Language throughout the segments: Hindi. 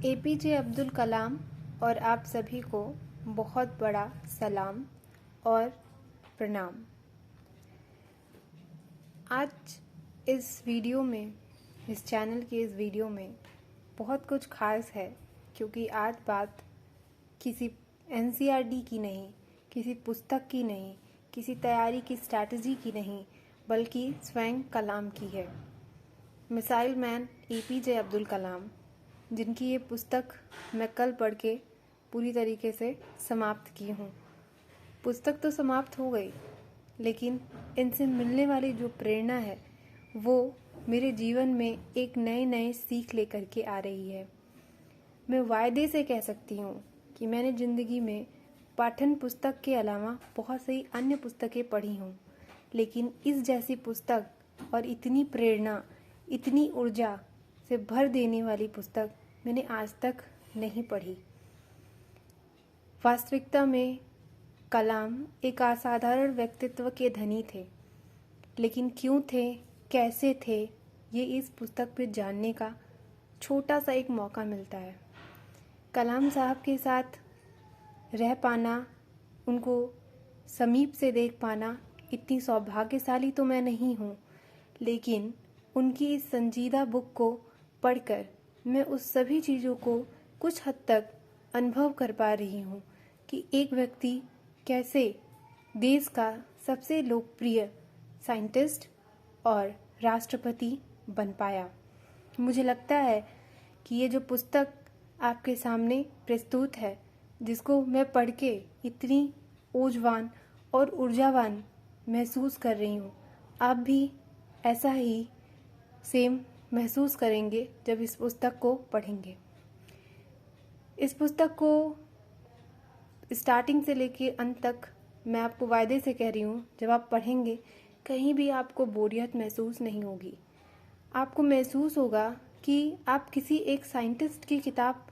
एपीजे अब्दुल कलाम और आप सभी को बहुत बड़ा सलाम और प्रणाम। आज इस वीडियो में, इस चैनल के इस वीडियो में बहुत कुछ खास है, क्योंकि आज बात किसी एनसीईआरटी की नहीं, किसी पुस्तक की नहीं, किसी तैयारी की स्ट्रैटेजी की नहीं, बल्कि स्वयं कलाम की है। Missile man APJ Abdul Kalam, जिनकी ये पुस्तक मैं कल पढ़ के पूरी तरीके से समाप्त की हूँ। पुस्तक तो समाप्त हो गई, लेकिन इनसे मिलने वाली जो प्रेरणा है वो मेरे जीवन में एक नए सीख लेकर के आ रही है। मैं वायदे से कह सकती हूँ कि मैंने ज़िंदगी में पाठन पुस्तक के अलावा बहुत सी अन्य पुस्तकें पढ़ी हूँ, लेकिन इस जैसी पुस्तक और इतनी प्रेरणा, इतनी ऊर्जा से भर देने वाली पुस्तक मैंने आज तक नहीं पढ़ी। वास्तविकता में कलाम एक असाधारण व्यक्तित्व के धनी थे, लेकिन क्यों थे, कैसे थे, ये इस पुस्तक में जानने का छोटा सा एक मौका मिलता है। कलाम साहब के साथ रह पाना, उनको समीप से देख पाना, इतनी सौभाग्यशाली तो मैं नहीं हूँ, लेकिन उनकी इस संजीदा बुक को पढ़कर मैं उस सभी चीज़ों को कुछ हद तक अनुभव कर पा रही हूँ कि एक व्यक्ति कैसे देश का सबसे लोकप्रिय साइंटिस्ट और राष्ट्रपति बन पाया। मुझे लगता है कि ये जो पुस्तक आपके सामने प्रस्तुत है, जिसको मैं पढ़ के इतनी ऊर्जावान और ऊर्जावान महसूस कर रही हूँ, आप भी ऐसा ही सेम महसूस करेंगे जब इस पुस्तक को पढ़ेंगे। इस पुस्तक को स्टार्टिंग से लेके अंत तक मैं आपको वायदे से कह रही हूँ, जब आप पढ़ेंगे कहीं भी आपको बोरियत महसूस नहीं होगी। आपको महसूस होगा कि आप किसी एक साइंटिस्ट की किताब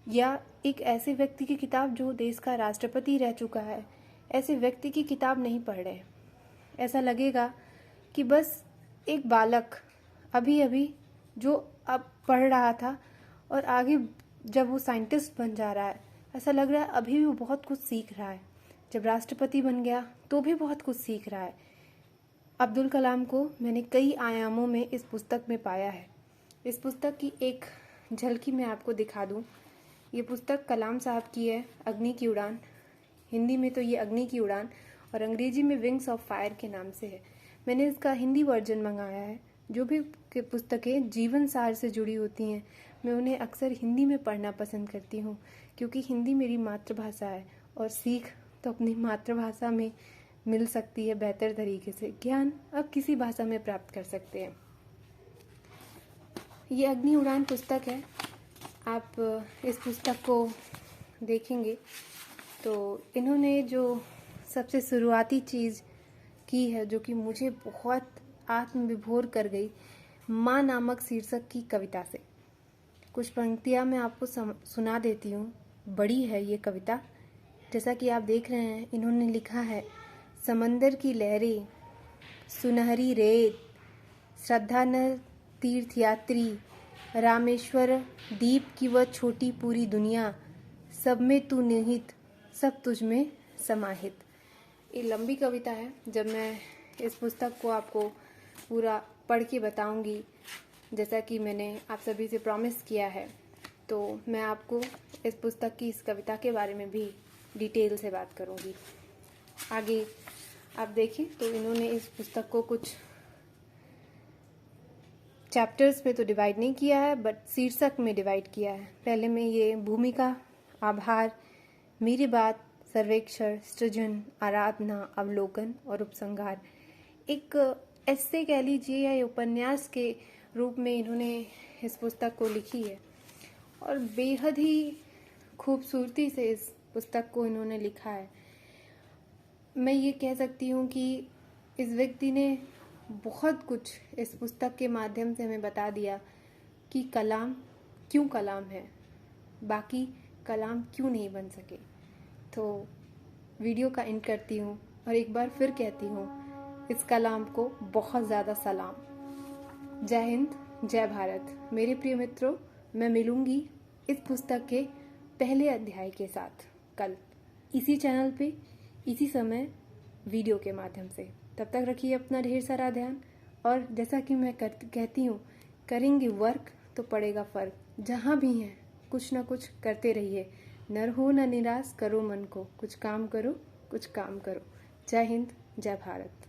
या एक ऐसे व्यक्ति की किताब जो देश का राष्ट्रपति रह चुका है, ऐसे व्यक्ति की किताब नहीं पढ़ रहे। ऐसा लगेगा कि बस एक बालक अभी अभी जो अब पढ़ रहा था और आगे जब वो साइंटिस्ट बन जा रहा है, ऐसा लग रहा है अभी भी वो बहुत कुछ सीख रहा है। जब राष्ट्रपति बन गया तो भी बहुत कुछ सीख रहा है। अब्दुल कलाम को मैंने कई आयामों में इस पुस्तक में पाया है। इस पुस्तक की एक झलकी मैं आपको दिखा दूं। ये पुस्तक कलाम साहब की है, अग्नि की उड़ान। हिंदी में तो ये अग्नि की उड़ान और अंग्रेजी में विंग्स ऑफ फायर के नाम से है। मैंने इसका हिंदी वर्जन मंगाया है। जो भी पुस्तकें जीवन सार से जुड़ी होती हैं, मैं उन्हें अक्सर हिंदी में पढ़ना पसंद करती हूँ, क्योंकि हिंदी मेरी मातृभाषा है और सीख तो अपनी मातृभाषा में मिल सकती है बेहतर तरीके से। ज्ञान आप किसी भाषा में प्राप्त कर सकते हैं। ये अग्नि उड़ान पुस्तक है। आप इस पुस्तक को देखेंगे तो इन्होंने जो सबसे शुरुआती चीज़ की है, जो कि मुझे बहुत आत्मविभोर कर गई, माँ नामक शीर्षक की कविता से। कुछ पंक्तियाँ मैं आपको सुना देती हूँ। बड़ी है ये कविता। जैसा कि आप देख रहे हैं, इन्होंने लिखा है, समंदर की लहरें, सुनहरी रेत, श्रद्धा न तीर्थयात्री, रामेश्वर द्वीप की वह छोटी पूरी दुनिया, सब में तू निहित, सब तुझ में समाहित। ये लंबी कविता है। जब मैं इस पुस्तक को आपको पूरा पढ़ के बताऊंगी, जैसा कि मैंने आप सभी से प्रॉमिस किया है, तो मैं आपको इस पुस्तक की इस कविता के बारे में भी डिटेल से बात करूंगी। आगे आप देखें तो इन्होंने इस पुस्तक को कुछ चैप्टर्स में तो डिवाइड नहीं किया है, बट शीर्षक में डिवाइड किया है। पहले में ये भूमिका, आभार, मेरी बात, सर्वेक्षण, सृजन, आराधना, अवलोकन और उपसंहार। एक ऐसे कह लीजिए या उपन्यास के रूप में इन्होंने इस पुस्तक को लिखी है और बेहद ही खूबसूरती से इस पुस्तक को इन्होंने लिखा है। मैं ये कह सकती हूँ कि इस व्यक्ति ने बहुत कुछ इस पुस्तक के माध्यम से हमें बता दिया कि कलाम क्यों कलाम है, बाकी कलाम क्यों नहीं बन सके। तो वीडियो का एंड करती हूँ और एक बार फिर कहती हूँ, इस कलाम को बहुत ज़्यादा सलाम। जय हिंद, जय भारत। मेरे प्रिय मित्रों, मैं मिलूंगी इस पुस्तक के पहले अध्याय के साथ कल इसी चैनल पे इसी समय वीडियो के माध्यम से। तब तक रखिए अपना ढेर सारा ध्यान, और जैसा कि मैं कहती हूँ, करेंगे वर्क तो पड़ेगा फर्क। जहाँ भी हैं कुछ ना कुछ करते रहिए, न हो न निराश, करो मन को, कुछ काम करो, कुछ काम करो। जय हिंद, जय भारत।